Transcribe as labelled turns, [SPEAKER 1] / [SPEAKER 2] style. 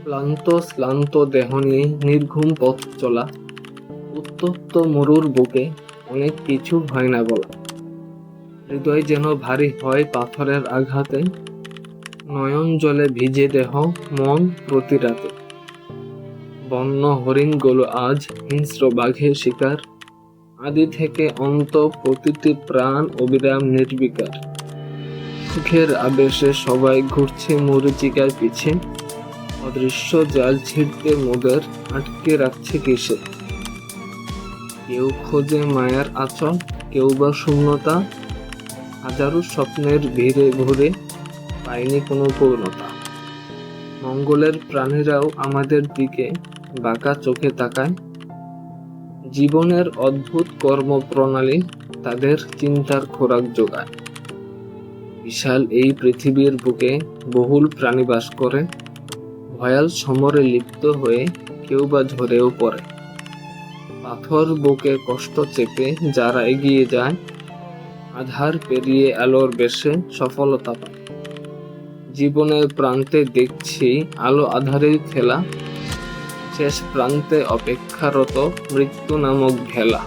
[SPEAKER 1] ক্লান্ত শ্লান্ত দেহ নিয়ে নির্ঘুম পথ চলা, উত্তপ্ত মরুর বুকে অনেক কিছু হয় না বলা। হৃদয় যেন ভারী হয় পাথরের আঘাতে, নয়ন জলে ভিজে দেহ মন প্রতি রাতে। বন্য হরিণগুলো আজ হিংস্র বাঘের শিকার, আদি থেকে অন্ত প্রতিটি প্রাণ অবিরাম নির্বিকার। সুখের আবেশে সবাই ঘুরছে মরীচিকার পিছে, অদৃশ্য জাল ছিঁড়তে মোদের আটকে রাখছে কিসে। কেউ খোঁজে মায়ার আঁচল, কেউ বা শূন্যতা, হাজারো স্বপ্নের ভিড়ে ঘুরে পায়নি কোনো পূর্ণতা। মঙ্গলের প্রাণীরাও আমাদের দিকে বাঁকা চোখে তাকায়, জীবনের অদ্ভুত কর্মপ্রণালী তাদের চিন্তার খোরাক যোগায়। বিশাল এই পৃথিবীর বুকে বহুল প্রাণী বাস করে, ভয়াল সমরে লিপ্ত হয়ে কেউ বা ঝরেও পড়ে। পাথর বুকে কষ্ট চেপে যারা এগিয়ে যায়, আধার পেরিয়ে আলোর বেশে সফলতা পায়। জীবনের প্রান্তে দেখছি আলো আধারের খেলা, শেষ প্রান্তে অপেক্ষারত মৃত্যু নামক ভেলা।